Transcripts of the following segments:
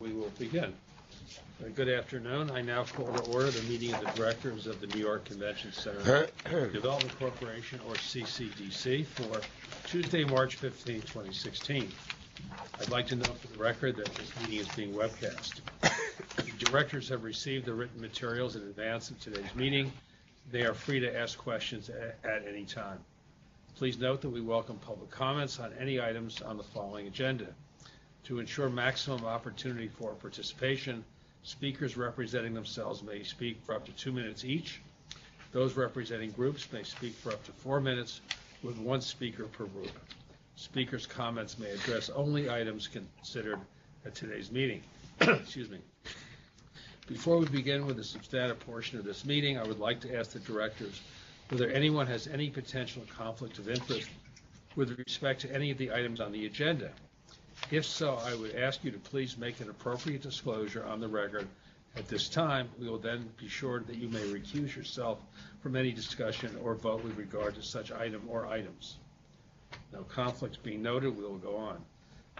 We will begin. Good afternoon. I now call to order the meeting of the directors of the New York Convention Center Development Corporation, or CCDC, for Tuesday, March 15, 2016. I'd like to note for the record that this meeting is being webcast. The directors have received the written materials in advance of today's meeting. They are free to ask questions at any time. Please note that we welcome public comments on any items on the following agenda. To ensure maximum opportunity for participation, speakers representing themselves may speak for up to 2 minutes each. Those representing groups may speak for up to 4 minutes, with one speaker per group. Speakers' comments may address only items considered at today's meeting. Excuse me. Before we begin with the substantive portion of this meeting, I would like to ask the directors whether anyone has any potential conflict of interest with respect to any of the items on the agenda. If so, I would ask you to please make an appropriate disclosure on the record at this time. We will then be sure that you may recuse yourself from any discussion or vote with regard to such item or items. No conflicts being noted, we will go on.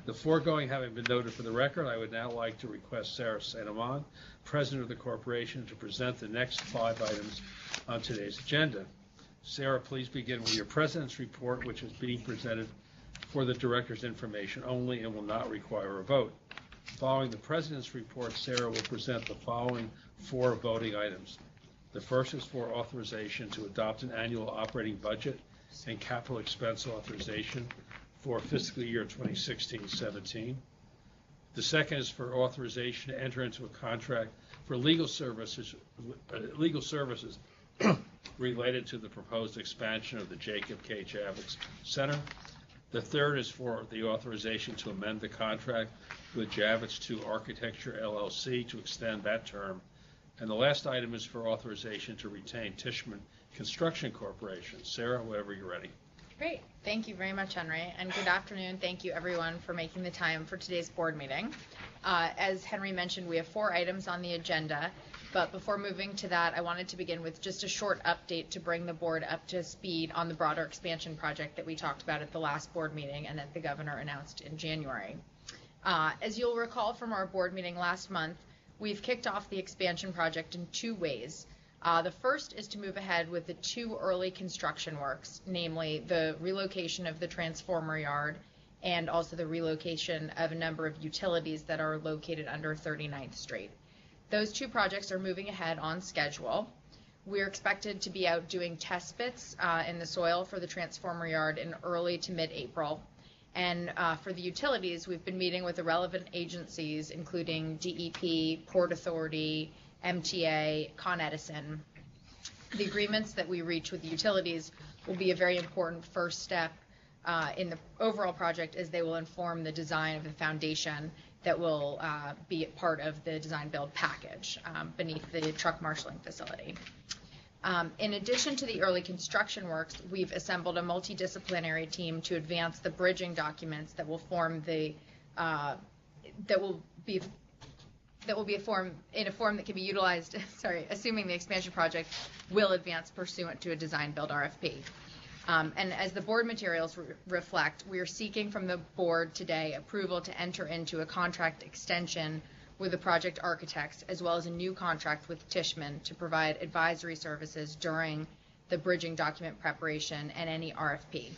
The foregoing having been noted for the record, I would now like to request Sarah St. Amand, President of the Corporation, to present the next 5 items on today's agenda. Sarah, please begin with your President's report, which is being presented for the Director's information only and will not require a vote. Following the President's report, Sarah will present the following 4 voting items. The first is for authorization to adopt an annual operating budget and capital expense authorization for fiscal year 2016-17. The second is for authorization to enter into a contract for legal services related to the proposed expansion of the Jacob K. Javits Center. The third is for the authorization to amend the contract with Javits 2 Architecture LLC to extend that term. And the last item is for authorization to retain Tishman Construction Corporation. Sarah, whenever you're ready. Great. Thank you very much, Henry. And good afternoon. Thank you, everyone, for making the time for today's board meeting. As Henry mentioned, we have 4 items on the agenda. But before moving to that, I wanted to begin with just a short update to bring the board up to speed on the broader expansion project that we talked about at the last board meeting and that the governor announced in January. As you'll recall from our board meeting last month, we've kicked off the expansion project in 2 ways. The first is to move ahead with the 2 early construction works, namely the relocation of the transformer yard and also the relocation of a number of utilities that are located under 39th Street. Those 2 projects are moving ahead on schedule. We're expected to be out doing test bits in the soil for the transformer yard in early to mid-April. And for the utilities, we've been meeting with the relevant agencies, including DEP, Port Authority, MTA, Con Edison. The agreements that we reach with the utilities will be a very important first step in the overall project, as they will inform the design of the foundation that will be part of the design-build package beneath the truck marshaling facility. In addition to the early construction works, we've assembled a multidisciplinary team to advance the bridging documents that will form the that will be a form that can be utilized. Assuming the expansion project will advance pursuant to a design-build RFP. And as the board materials reflect, we are seeking from the board today approval to enter into a contract extension with the project architects, as well as a new contract with Tishman to provide advisory services during the bridging document preparation and any RFP.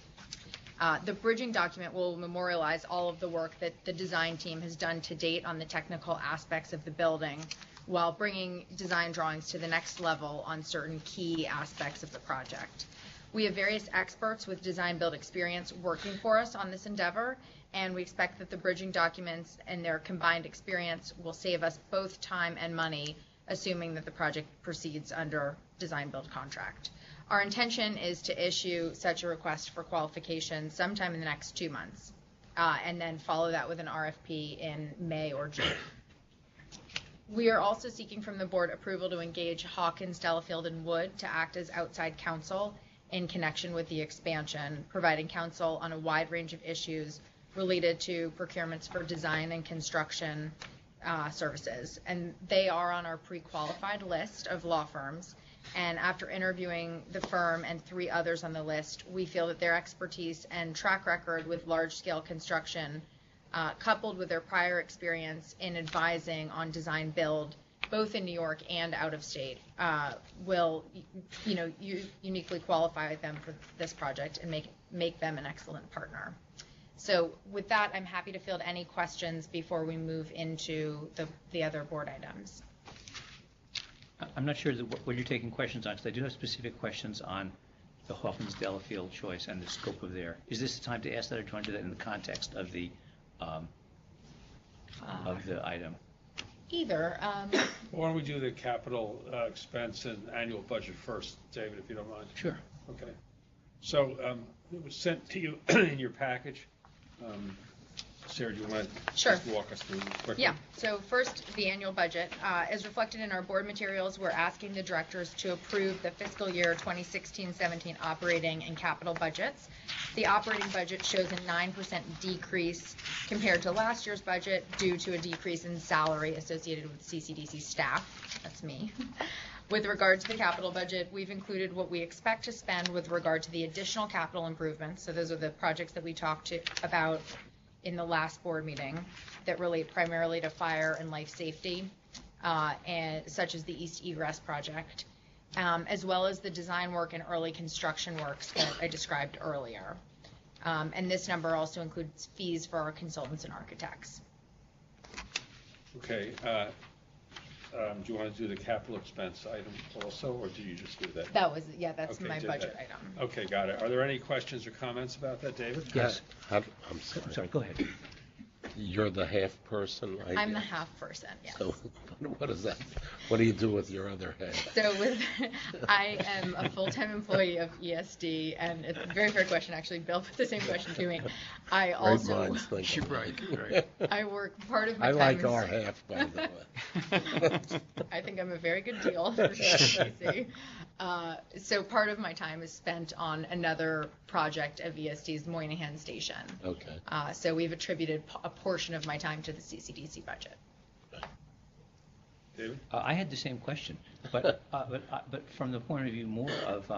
The bridging document will memorialize all of the work that the design team has done to date on the technical aspects of the building, while bringing design drawings to the next level on certain key aspects of the project. We have various experts with design-build experience working for us on this endeavor, and we expect that the bridging documents and their combined experience will save us both time and money, assuming that the project proceeds under design-build contract. Our intention is to issue such a request for qualification sometime in the next 2 months, and then follow that with an RFP in May or June. We are also seeking from the board approval to engage Hawkins, Delafield, and Wood to act as outside counsel in connection with the expansion, providing counsel on a wide range of issues related to procurements for design and construction services. And they are on our pre-qualified list of law firms. And after interviewing the firm and 3 others on the list, we feel that their expertise and track record with large-scale construction coupled with their prior experience in advising on design build, both in New York and out of state, will, uniquely qualify them for this project and make them an excellent partner. So with that, I'm happy to field any questions before we move into the other board items. I'm not sure what you're taking questions on, because I do have specific questions on the Hawkins-Delafield choice and the scope of their. Is this the time to ask that, or do you want to do that in the context of the item? Either. Why don't we do the capital expense and annual budget first, David, if you don't mind? Sure. Okay. So it was sent to you in your package. Sarah, do you want to just walk us through quickly? Yeah. So first, the annual budget. As reflected in our board materials, we're asking the directors to approve the fiscal year 2016-17 operating and capital budgets. The operating budget shows a 9% decrease compared to last year's budget due to a decrease in salary associated with CCDC staff. That's me. With regard to the capital budget, we've included what we expect to spend with regard to the additional capital improvements. So those are the projects that we talked about in the last board meeting that relate primarily to fire and life safety, and such as the East Egress project, as well as the design work and early construction works that I described earlier. And this number also includes fees for our consultants and architects. Okay. Do you want to do the capital expense item also, or do you just do that? That's Okay, my do budget that. item. Okay, got it. Are there any questions or comments about that, David? Yes. I'm sorry. Sorry, go ahead. You're the half person? I'm the half person, yes. So what is that? What do you do with your other half? So I am a full-time employee of ESD, and it's a very fair question, actually. Bill put the same question to me. I also, Great minds think alike. I work part of my I time. like our half, by the way. I think I'm a very good deal for CCDC. So part of my time is spent on another project of ESD's Moynihan Station. Okay. So we've attributed a portion of my time to the CCDC budget. David? I had the same question, but from the point of view more of,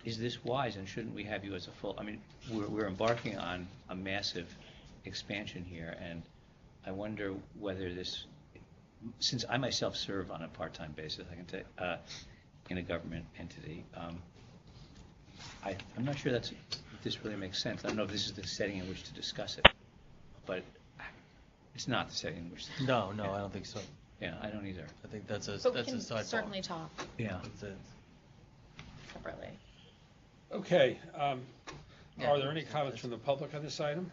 is this wise, and shouldn't we have you as a full? I mean, we're embarking on a massive expansion here, and I wonder whether this, since I myself serve on a part-time basis, I can tell, in a government entity, I'm not sure if this really makes sense. I don't know if this is the setting in which to discuss it, but it's not the setting in which. No, I don't think so. Yeah, I don't either. I think that's a But we that's can a sidebar. certainly talk Yeah. That's it. separately. Okay. Yeah. Are there any comments from the public on this item?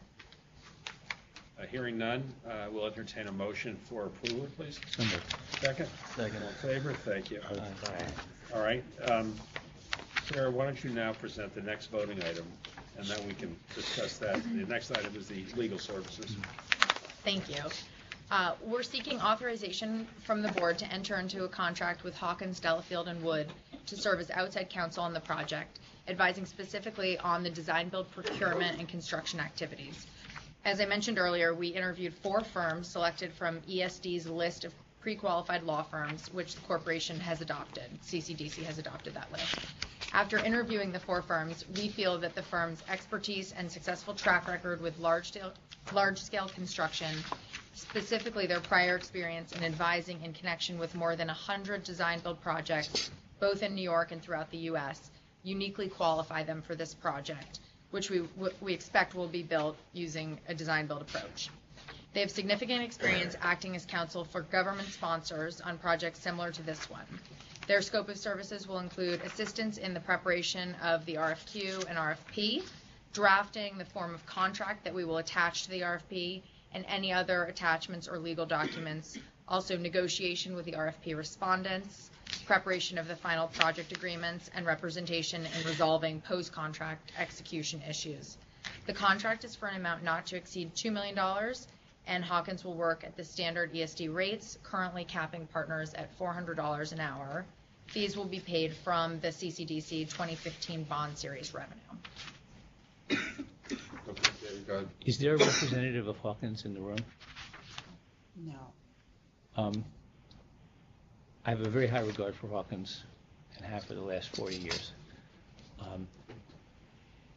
Hearing none, we'll entertain a motion for approval, please. So moved. Second? Second. All in favor? Thank you. Aye. All right. Sarah, why don't you now present the next voting item, and then we can discuss that. The next item is the legal services. Thank you. We're seeking authorization from the board to enter into a contract with Hawkins, Delafield, and Wood to serve as outside counsel on the project, advising specifically on the design, build, procurement, and construction activities. As I mentioned earlier, we interviewed 4 firms selected from ESD's list of pre-qualified law firms, which the corporation has adopted. CCDC has adopted that list. After interviewing the 4 firms, we feel that the firm's expertise and successful track record with large-scale construction, specifically their prior experience in advising in connection with more than 100 design-build projects, both in New York and throughout the U.S., uniquely qualify them for this project, which we expect will be built using a design-build approach. They have significant experience acting as counsel for government sponsors on projects similar to this one. Their scope of services will include assistance in the preparation of the RFQ and RFP, drafting the form of contract that we will attach to the RFP, and any other attachments or legal documents, also negotiation with the RFP respondents, preparation of the final project agreements, and representation in resolving post-contract execution issues. The contract is for an amount not to exceed $2 million, and Hawkins will work at the standard ESD rates, currently capping partners at $400 an hour. Fees will be paid from the CCDC 2015 bond series revenue. Okay, David, go ahead. Is there a representative of Hawkins in the room? No. I have a very high regard for Hawkins and have for the last 40 years.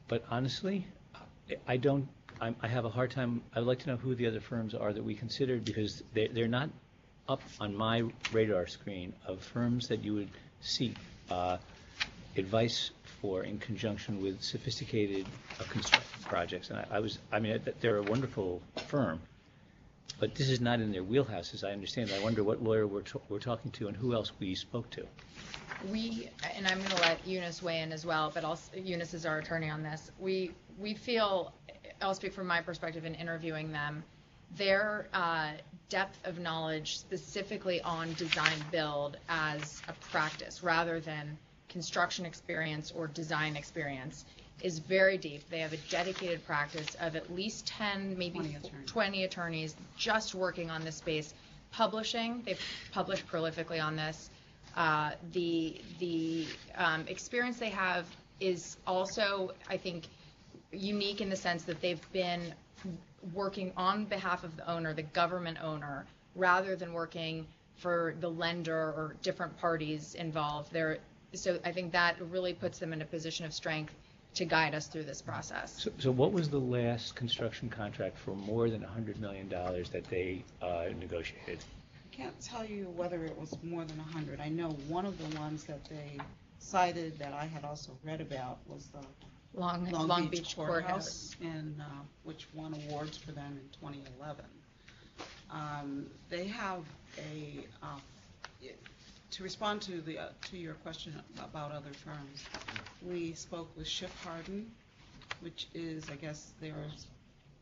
But honestly, I don't I have a hard time, I would like to know who the other firms are that we considered, because they're not up on my radar screen of firms that you would seek advice for in conjunction with sophisticated construction projects. And they're a wonderful firm, but this is not in their wheelhouse, as I understand it. I wonder what lawyer we're talking to and who else we spoke to. And I'm going to let Eunice weigh in as well, but Eunice is our attorney on this. We feel, I'll speak from my perspective in interviewing them, their depth of knowledge specifically on design build as a practice rather than construction experience or design experience is very deep. They have a dedicated practice of at least 10, maybe 20 attorneys just working on this space, publishing. They've published prolifically on this. The experience they have is also, I think, unique in the sense that they've been working on behalf of the owner, the government owner, rather than working for the lender or different parties involved. So I think that really puts them in a position of strength to guide us through this process. So what was the last construction contract for more than $100 million that they negotiated? I can't tell you whether it was more than 100. I know one of the ones that they cited that I had also read about was the Long Beach Courthouse, and which won awards for them in 2011. They have to respond to your question about other firms. We spoke with Schiff Harden, which is, I guess,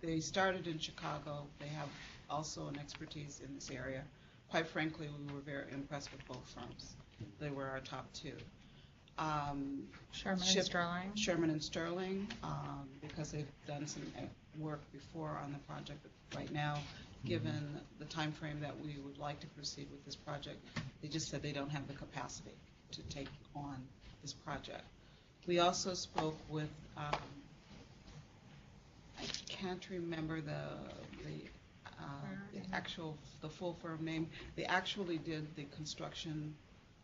they started in Chicago. They have also an expertise in this area. Quite frankly, we were very impressed with both firms. They were our top two. Sherman and Sterling, because they've done some work before on the project. But right now, given the time frame that we would like to proceed with this project, they just said they don't have the capacity to take on this project. We also spoke with, I can't remember the full firm name. They actually did the construction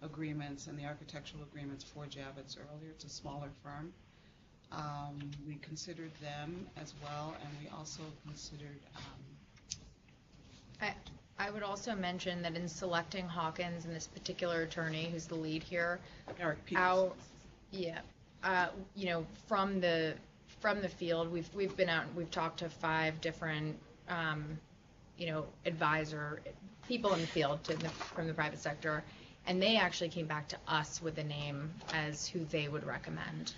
agreements and the architectural agreements for Javits earlier. It's a smaller firm. We considered them as well, and we also considered. I would also mention that in selecting Hawkins and this particular attorney, who's the lead here, Eric Peters. From the field, we've been out and we've talked to 5 different, advisor people in the field from the private sector, and they actually came back to us with a name as who they would recommend.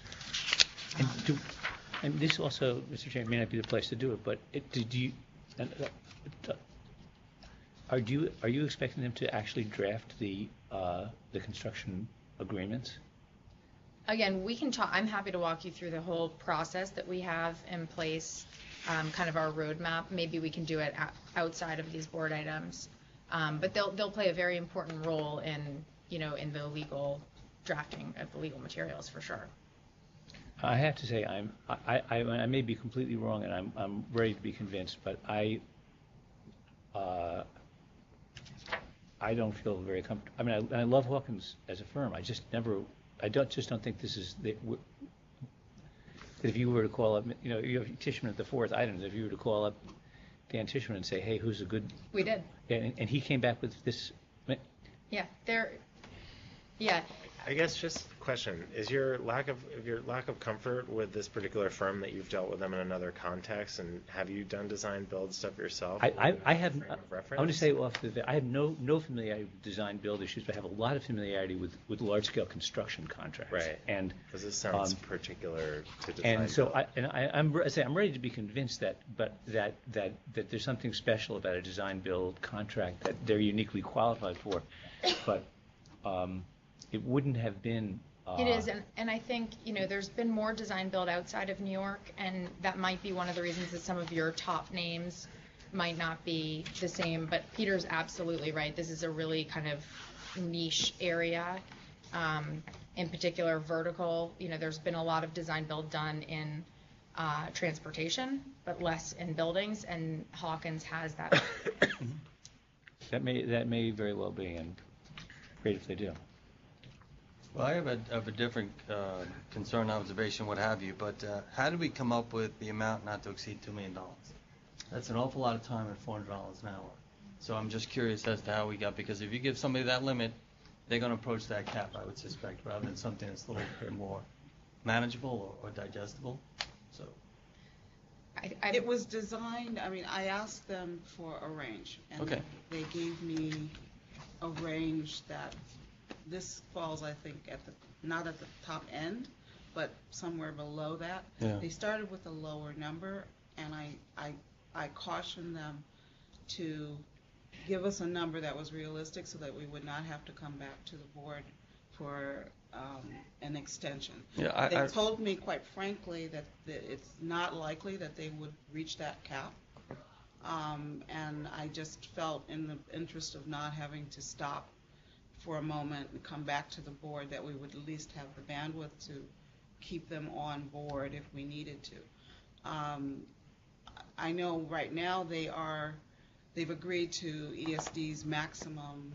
And this also, Mr. Chairman, may not be the place to do it, but are you expecting them to actually draft the construction agreements? Again, we can talk. I'm happy to walk you through the whole process that we have in place, kind of our roadmap. Maybe we can do it outside of these board items, but they'll play a very important role in the legal drafting of the legal materials for sure. I have to say, I may be completely wrong, and I'm ready to be convinced, but I don't feel very comfortable. I mean, I love Hawkins as a firm. I just don't think this is that if you were to call up, you have Tishman at the 4th item. If you were to call up Dan Tishman and say, hey, who's a good? We did. And he came back with this. Yeah, I guess just question, is your lack of comfort with this particular firm that you've dealt with them in another context, and have you done design build stuff yourself? I have. I want to say I have no familiarity with design build issues, but I have a lot of familiarity with large scale construction contracts. Right. And because this sounds particular to design. And so I'm ready to be convinced that there's something special about a design build contract that they're uniquely qualified for, but it wouldn't have been. It is, and I think, there's been more design build outside of New York, and that might be one of the reasons that some of your top names might not be the same, but Peter's absolutely right. This is a really kind of niche area, in particular vertical. There's been a lot of design build done in transportation, but less in buildings, and Hawkins has that. That may very well be, and great if they do. Well, I have a different concern, observation, what have you, but how did we come up with the amount not to exceed $2 million? That's an awful lot of time at $400 an hour. So I'm just curious as to how we got, because if you give somebody that limit, they're going to approach that cap, I would suspect, rather than something that's a little bit more manageable or digestible. So It was designed, I mean, I asked them for a range, and Okay. they gave me a range that this falls, I think, not at the top end, but somewhere below that. Yeah. They started with a lower number, and I cautioned them to give us a number that was realistic so that we would not have to come back to the board for an extension. Yeah, They told me, quite frankly, that it's not likely that they would reach that cap. And I just felt, in the interest of not having to stop for a moment and come back to the board, that we would at least have the bandwidth to keep them on board if we needed to. I know right now they've agreed to ESD's maximum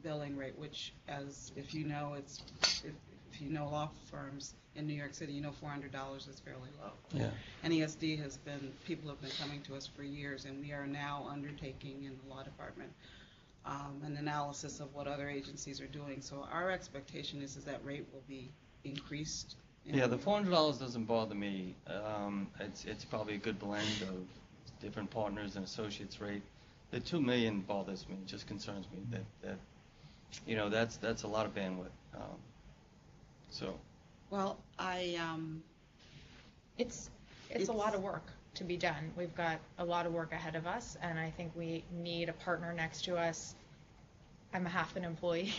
billing rate, which, as if you know law firms in New York City, you know $400 is fairly low. yeah. And ESD people have been coming to us for years, and we are now undertaking in the law department an analysis of what other agencies are doing. So our expectation is that rate will be increased. Yeah, the $400 doesn't bother me. It's probably a good blend of different partners and associates rate. The $2 million bothers me, just concerns me that that's a lot of bandwidth. So. Well, It's a lot of work to be done. We've got a lot of work ahead of us, and I think we need a partner next to us. I'm half an employee,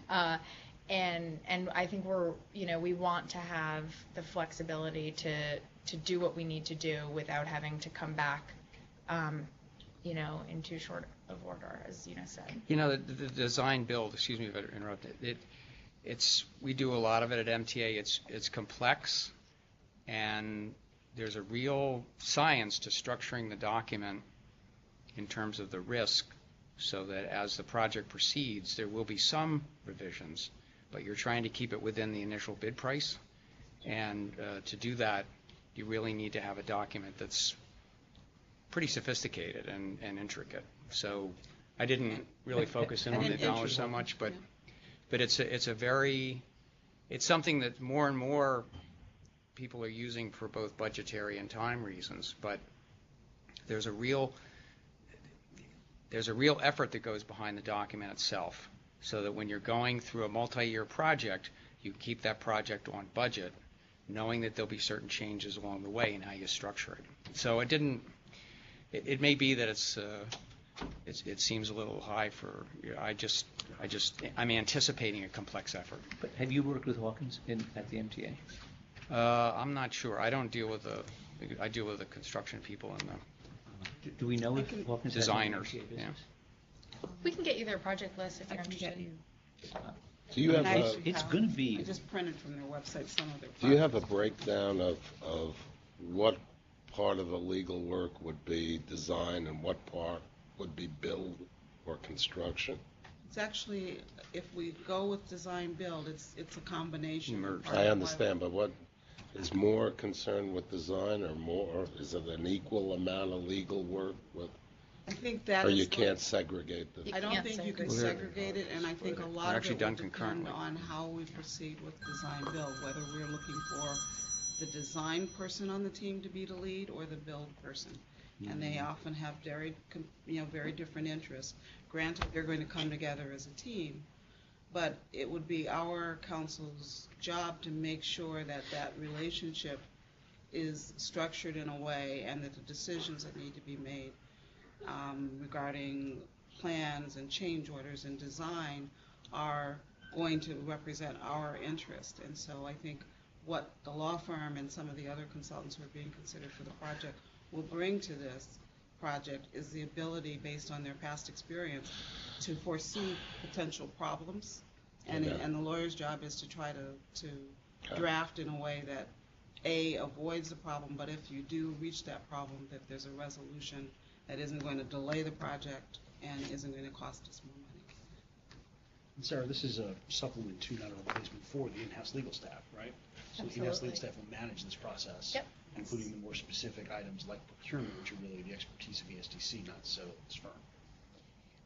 and I think we want to have the flexibility to do what we need to do without having to come back, in too short of order, as said. The design build, excuse me if I interrupted, we do a lot of it at MTA. It's complex, and there's a real science to structuring the document in terms of the risk, so that as the project proceeds, there will be some revisions, but you're trying to keep it within the initial bid price. And to do that, you really need to have a document that's pretty sophisticated and intricate. So I didn't really focus in on the dollars so much, but it's something that more and more people are using for both budgetary and time reasons. But there's a real effort that goes behind the document itself, so that when you're going through a multi-year project, you keep that project on budget, knowing that there'll be certain changes along the way in how you structure it. So it may be that it seems a little high for, I'm anticipating a complex effort. But have you worked with Hawkins at the MTA? I'm not sure. I deal with the construction people and the Do we know if Hawkins has any designers. MTA Yeah. business? We can get you their project list if you're interested. Do you have It's going to be. I just printed from their website some of their. Do you have a breakdown of what part of the legal work would be design and what part would be build or construction? It's actually, if we go with design build, it's a combination. Merged. I understand, but what is more concerned with design, or more, is it an equal amount of legal work with, I think that or is you the- can't segregate the? I don't can't think you can segregate. segregate it, and I think a lot They're of actually it done will depend concurrently. on how we proceed with design build, whether we're looking for the design person on the team to be the lead or the build person. And they often have very different interests. Granted, they're going to come together as a team, but it would be our council's job to make sure that that relationship is structured in a way, and that the decisions that need to be made regarding plans and change orders and design are going to represent our interest. And so I think what the law firm and some of the other consultants who are being considered for the project will bring to this project is the ability, based on their past experience, to foresee potential problems. And the lawyer's job is to try to draft in a way that avoids the problem, but if you do reach that problem, that there's a resolution that isn't going to delay the project and isn't going to cost us more money. And Sarah, this is a supplement to, not a replacement for the in-house legal staff, right? So the in-house Absolutely. legal staff will manage this process. Yep. Including the more specific items like procurement, which are really the expertise of ESDC, not so this firm.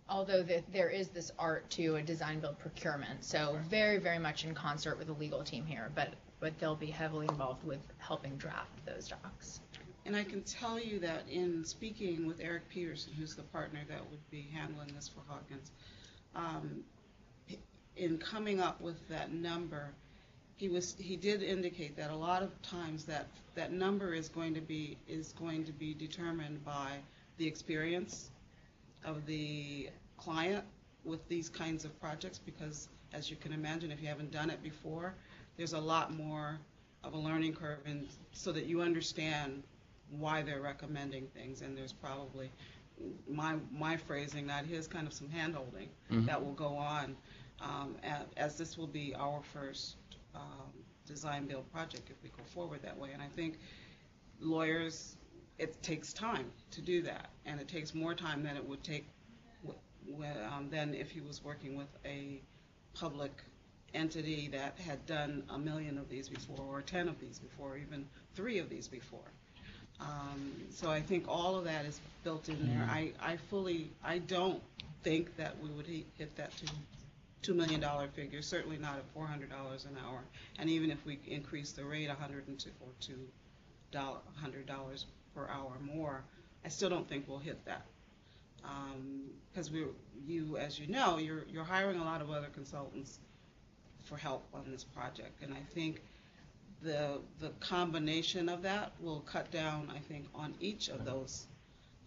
Although there is this art to a design build procurement, so very, very much in concert with the legal team here, but they'll be heavily involved with helping draft those docs. And I can tell you that in speaking with Eric Peterson, who's the partner that would be handling this for Hawkins, in coming up with that number, he did indicate that a lot of times that number is going to be determined by the experience of the client with these kinds of projects, because as you can imagine, if you haven't done it before, there's a lot more of a learning curve, and so that you understand why they're recommending things, and there's probably my phrasing, not his, kind of some hand-holding that will go on, as this will be our first design build project if we go forward that way. And I think lawyers, it takes time to do that, and it takes more time than it would take than if he was working with a public entity that had done 1 million of these before, or 10 of these before, or even 3 of these before. So I think all of that is built in there. I don't think that we would hit that $2 million figure, certainly not at $400 an hour. And even if we increase the rate $100 per hour more, I still don't think we'll hit that. Because as you know, you're hiring a lot of other consultants for help on this project, and I think the combination of that will cut down, I think, on each of those,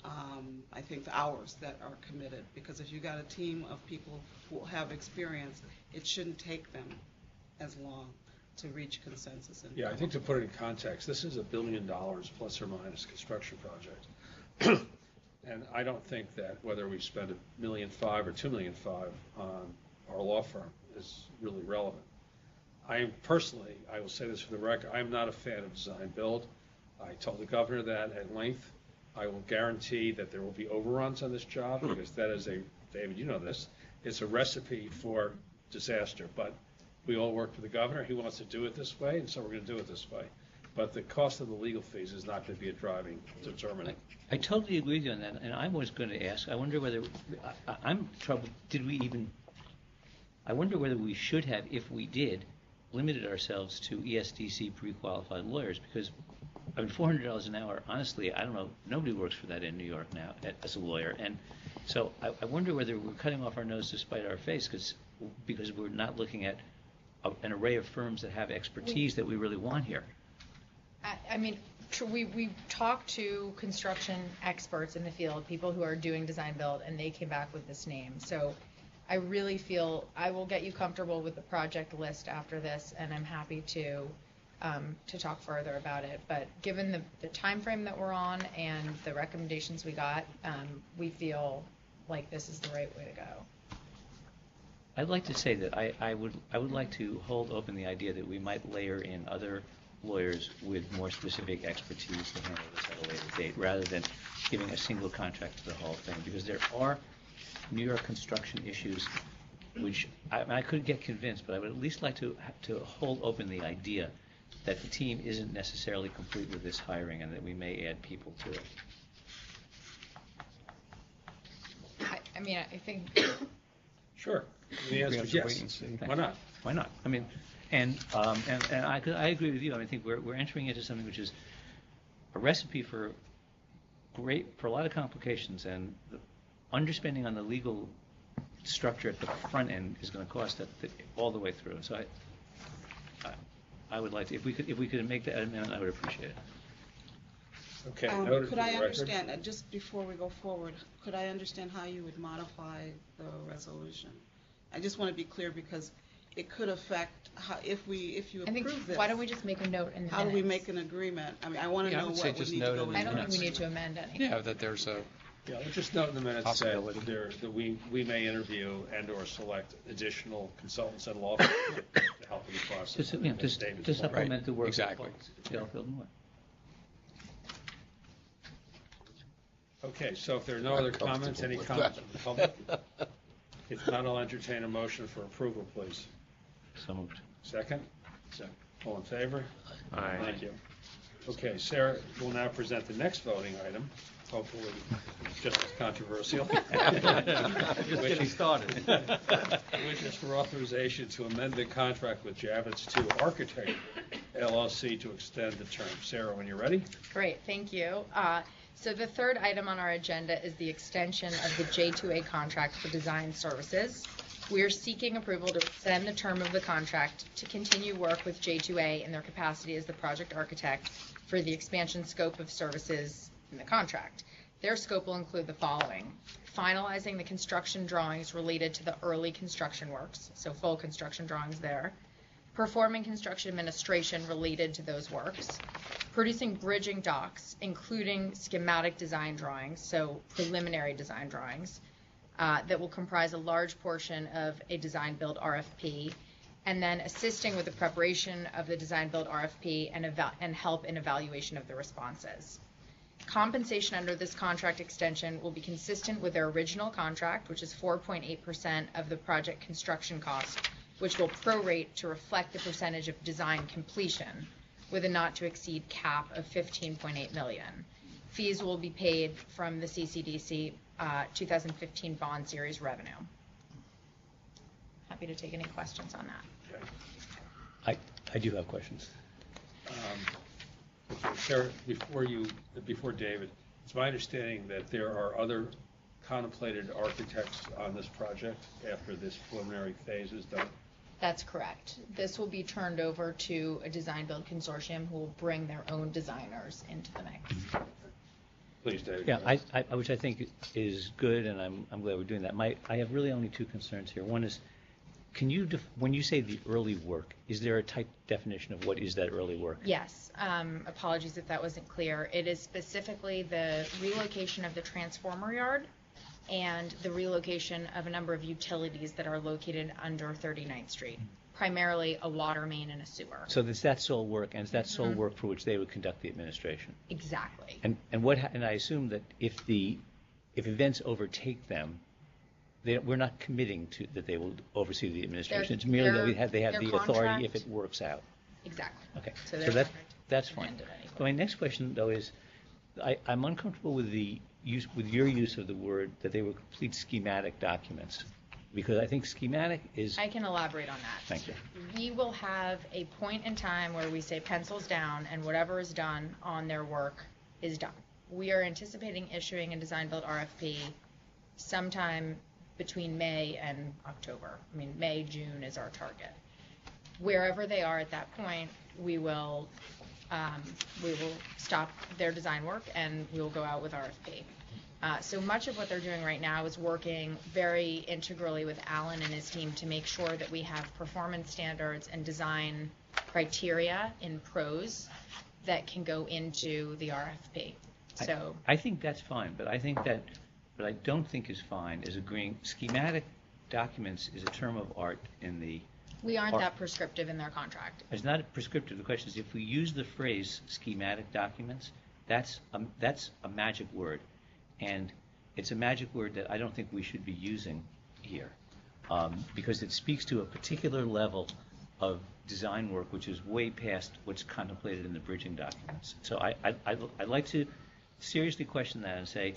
I think, the hours that are committed. Because if you've got a team of people who have experience, it shouldn't take them as long to reach consensus. Yeah, I think to put it in context, this is $1 billion plus or minus construction project. And I don't think that whether we spend $1.5 million or $2.5 million on our law firm is really relevant. I am personally, I will say this for the record, I'm not a fan of design build. I told the governor that at length. I will guarantee that there will be overruns on this job, because that is David, you know this, it's a recipe for disaster. But we all work for the governor. He wants to do it this way, and so we're going to do it this way. But the cost of the legal fees is not going to be a driving determinant. I totally agree with you on that, and I was going to ask, I wonder whether, I'm troubled, I wonder whether we should have, if we did, limited ourselves to ESDC pre-qualified lawyers, because, I mean, $400 an hour, honestly, I don't know, nobody works for that in New York now as a lawyer, and so I wonder whether we're cutting off our nose to spite our face, because we're not looking at an array of firms that have expertise that we really want here. I mean, we talked to construction experts in the field, people who are doing design build, and they came back with this name. So I really feel I will get you comfortable with the project list after this, and I'm happy to talk further about it. But given the time frame that we're on and the recommendations we got, we feel like this is the right way to go. I'd like to say that I would like to hold open the idea that we might layer in other lawyers with more specific expertise to handle this at a later date, rather than giving a single contract to the whole thing, because there are New York construction issues which I could get convinced, but I would at least like to hold open the idea that the team isn't necessarily complete with this hiring, and that we may add people to it. I mean, I think Sure. The answer is yes. Why not? Why not? I mean, and I agree with you. I think we're entering into something which is a recipe for a lot of complications, and the underspending on the legal structure at the front end is going to cost that all the way through. So I would like to, if we could make that amendment, I would appreciate it. Okay. Could I understand, just before we go forward, could I understand how you would modify the resolution? I just want to be clear, because it could affect how, if you approve this. Why don't we just make a note in the How do we minutes? make an agreement? I mean, I want to know I would say what would just need to note go in in. the I don't think we minutes. need to amend anything. Yeah, that there's a, Yeah, let's just note in the minutes Possibility. that we may interview and/or select additional consultants and law firms to help in the process. To supplement Right, the work exactly. of Delafield Moore. Okay, so if there are no other comments, any comfortable comments with from the public? If not, I'll entertain a motion for approval, please. So moved. Second? Second. All in favor? Aye. Thank you. Okay, Sarah will now present the next voting item, hopefully just as controversial. Just getting started. Which is for authorization to amend the contract with Javits 2 Architect LLC to extend the term. Sarah, when you're ready. Great, thank you. So the third item on our agenda is the extension of the J2A contract for design services. We are seeking approval to extend the term of the contract to continue work with J2A in their capacity as the project architect for the expansion scope of services in the contract. Their scope will include the following: finalizing the construction drawings related to the early construction works, so full construction drawings there, performing construction administration related to those works, producing bridging docs, including schematic design drawings, so preliminary design drawings, that will comprise a large portion of a design-build RFP, and then assisting with the preparation of the design-build RFP and help in evaluation of the responses. Compensation under this contract extension will be consistent with their original contract, which is 4.8% of the project construction cost, which will prorate to reflect the percentage of design completion, with a not-to-exceed cap of $15.8 million. Fees will be paid from the CCDC 2015 bond series revenue. Happy to take any questions on that. Okay. I do have questions. Okay, Sarah, before David, it's my understanding that there are other contemplated architects on this project after this preliminary phase is done. That's correct. This will be turned over to a design-build consortium who will bring their own designers into the mix. Please, David. Yeah, which I think is good, and I'm glad we're doing that. I have really only two concerns here. One is, when you say the early work, is there a type definition of what is that early work? Yes. Apologies if that wasn't clear. It is specifically the relocation of the transformer yard and the relocation of a number of utilities that are located under 39th Street, primarily a water main and a sewer. So it's that sole work, and it's that sole work for which they would conduct the administration. Exactly. And I assume that if events overtake them, we're not committing to that they will oversee the administration. It's merely that they have the authority if it works out. Exactly. Okay. So That's fine. So my next question, though, is I'm uncomfortable with your use of the word that they were complete schematic documents, because I think schematic is. I can elaborate on that. Thank you. We will have a point in time where we say pencils down and whatever is done on their work is done. We are anticipating issuing a design-build RFP sometime between May and October. I mean, May, June is our target. Wherever they are at that point, we will stop their design work and we will go out with RFP. So much of what they're doing right now is working very integrally with Alan and his team to make sure that we have performance standards and design criteria in prose that can go into the RFP. So I think that's fine, but I think that what I don't think is fine is agreeing schematic documents is a term of art in the. We aren't that prescriptive in their contract. It's not prescriptive. The question is, if we use the phrase schematic documents, that's a magic word, and it's a magic word that I don't think we should be using here, because it speaks to a particular level of design work which is way past what's contemplated in the bridging documents. So I'd like to seriously question that and say,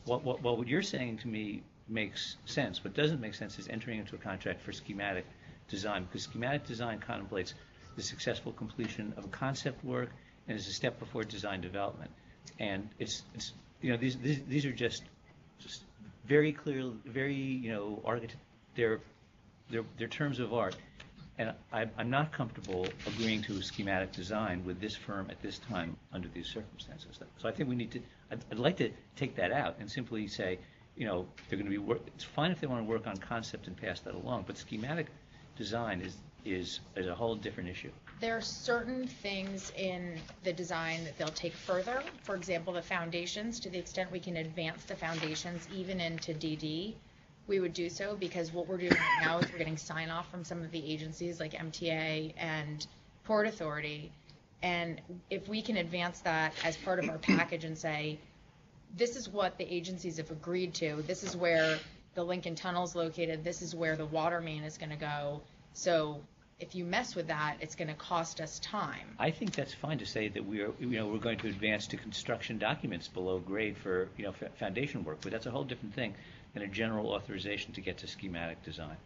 what you're saying to me makes sense. What doesn't make sense is entering into a contract for schematic design, because schematic design contemplates the successful completion of a concept work and is a step before design development. And it's these are just very clear, very they're terms of art. And I'm not comfortable agreeing to a schematic design with this firm at this time under these circumstances. So I think we need to. I'd like to take that out and simply say, they're going to be. It's fine if they want to work on concept and pass that along, but schematic design is a whole different issue. There are certain things in the design that they'll take further. For example, the foundations. To the extent we can advance the foundations even into DD, we would do so, because what we're doing right now is we're getting sign-off from some of the agencies like MTA and Port Authority, and if we can advance that as part of our package and say, this is what the agencies have agreed to, this is where the Lincoln Tunnel's located, this is where the water main is going to go. So if you mess with that, it's going to cost us time. I think that's fine to say that we're going to advance to construction documents below grade for, foundation work, but that's a whole different thing than a general authorization to get to schematic design.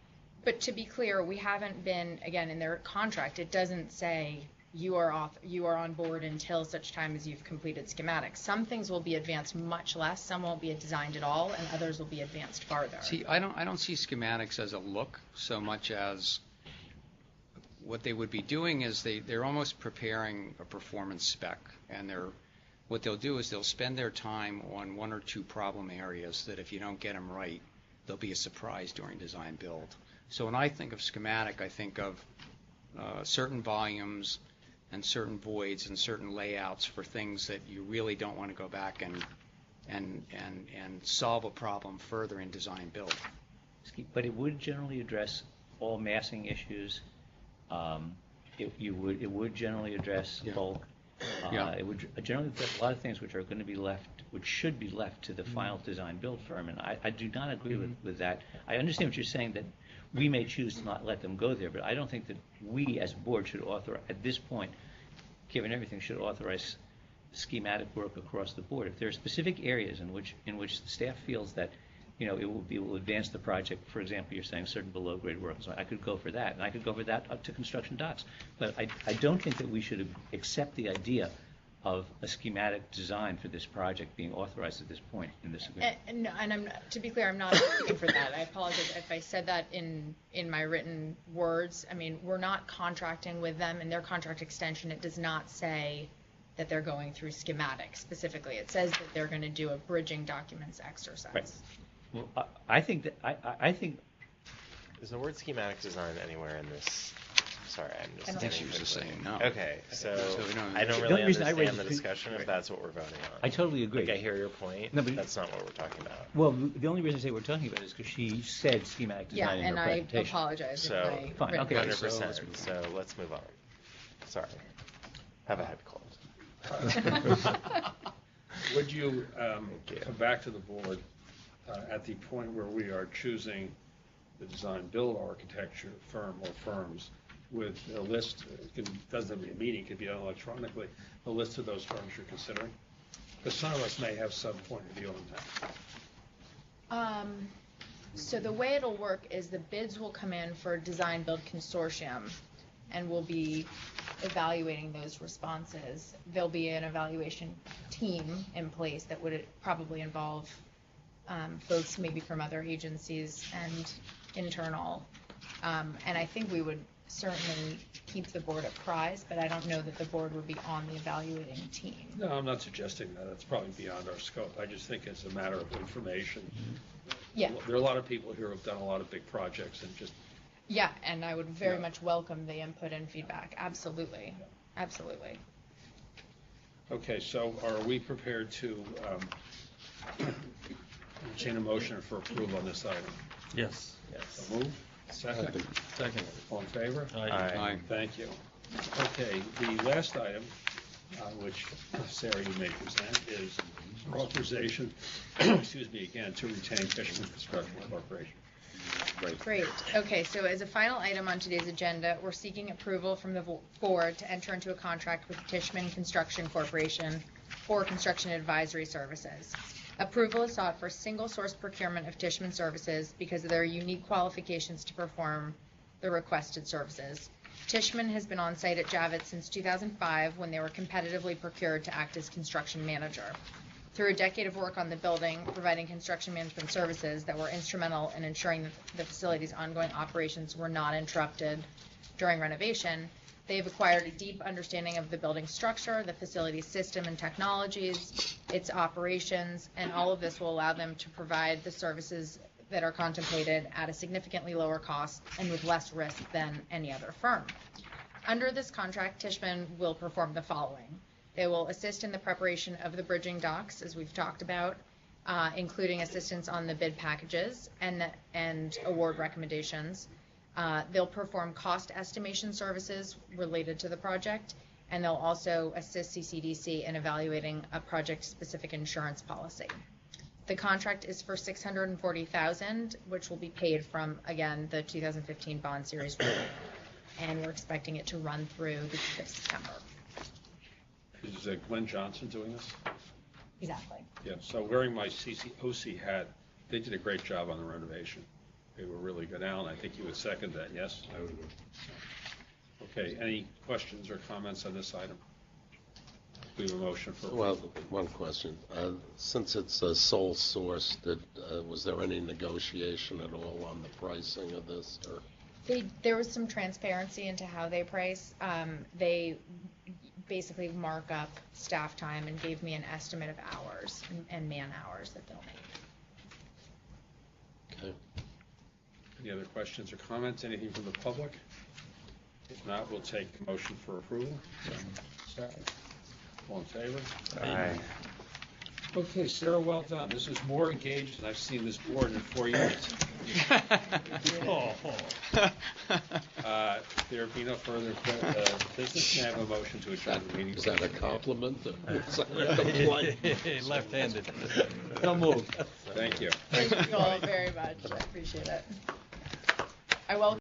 But to be clear, we haven't been, again, in their contract, it doesn't say you are on board until such time as you've completed schematics. Some things will be advanced much less, some won't be designed at all, and others will be advanced farther. See, I don't see schematics as a look so much as what they would be doing is they're almost preparing a performance spec, and what they'll do is they'll spend their time on one or two problem areas that if you don't get them right, they'll be a surprise during design build. So when I think of schematic, I think of certain volumes and certain voids and certain layouts for things that you really don't want to go back and solve a problem further in design build. But it would generally address all massing issues. It would generally address bulk. It would generally address a lot of things which should be left to the final design build firm. And I do not agree with that. I understand what you're saying, that we may choose to not let them go there, but I don't think that we as a board should authorize, at this point, given everything, should authorize schematic work across the board. If there are specific areas in which the staff feels that it will advance the project. For example, you're saying certain below grade work. So I could go for that, and I could go for that up to construction docs. But I don't think that we should accept the idea of a schematic design for this project being authorized at this point in this agreement. And to be clear, I'm not asking for that. I apologize if I said that in my written words. I mean, we're not contracting with them. In their contract extension, it does not say that they're going through schematics specifically. It says that they're going to do a bridging documents exercise. Right. Well, I think Is the word schematic design anywhere in this? Sorry, I'm just. I think she was just saying no. Okay, so we I don't The really only reason I understand raised the it- discussion if that's what we're voting on. I totally agree. Like, I hear your point. No, but- That's not what we're talking about. Well, the only reason I say we're talking about it is because she said schematic Yeah, design in and her I presentation. apologize if So, my Fine, written okay. words- 100%. So let's move on. Sorry. Have a head cold. Would you come back to the board at the point where we are choosing the design-build architecture firm or firms with a list, doesn't have to be a meeting, it could be done electronically, a list of those firms you're considering? Because some of us may have some point of view on that. So the way it'll work is the bids will come in for design build consortium, and we'll be evaluating those responses. There'll be an evaluation team in place that would probably involve folks maybe from other agencies and internal. And I think we would certainly keep the board apprised, but I don't know that the board would be on the evaluating team. No, I'm not suggesting that. That's probably beyond our scope. I just think it's a matter of information. Yeah. There are a lot of people here who've done a lot of big projects and just. Yeah, and I would very much welcome the input and feedback. Absolutely. Absolutely. Okay, so are we prepared to entertain a motion for approval on this item? Yes. So move. Second. Second. All in favor? Aye. Thank you. Okay, the last item, which Sarah, you may present, is authorization, excuse me again, to retain Fishman Construction Corporation. Great. Okay, so as a final item on today's agenda, we're seeking approval from the board to enter into a contract with Tishman Construction Corporation for construction advisory services. Approval is sought for single source procurement of Tishman services because of their unique qualifications to perform the requested services. Tishman has been on site at Javits since 2005 when they were competitively procured to act as construction manager. Through a decade of work on the building, providing construction management services that were instrumental in ensuring that the facility's ongoing operations were not interrupted during renovation, they have acquired a deep understanding of the building structure, the facility's system and technologies, its operations, and all of this will allow them to provide the services that are contemplated at a significantly lower cost and with less risk than any other firm. Under this contract, Tishman will perform the following. They will assist in the preparation of the bridging docs, as we've talked about, including assistance on the bid packages and award recommendations. They'll perform cost estimation services related to the project, and they'll also assist CCDC in evaluating a project-specific insurance policy. The contract is for $640,000, which will be paid from, again, the 2015 bond series rate. And we're expecting it to run through the end of September. Is Glenn Johnson doing this? Exactly. Yeah, so wearing my OC hat, they did a great job on the renovation. They were really good. Alan, I think you would second that, yes? I would. Okay, any questions or comments on this item? We have a motion for. Well, one question. Since it's a sole source, was there any negotiation at all on the pricing of this? Or? There was some transparency into how they price. They basically mark up staff time and gave me an estimate of hours and man hours that they'll make. Okay. Any other questions or comments? Anything from the public? If not, we'll take the motion for approval. Second. All in favor? Aye. Okay, Sarah, well done. This is more engaged than I've seen this board in 4 years. There be no further business. Can I have a motion to adjourn the meeting? Is that a compliment? Is that a complaint? Left-handed. Don't move. Thank you. Thank you all very much. I appreciate it. I welcome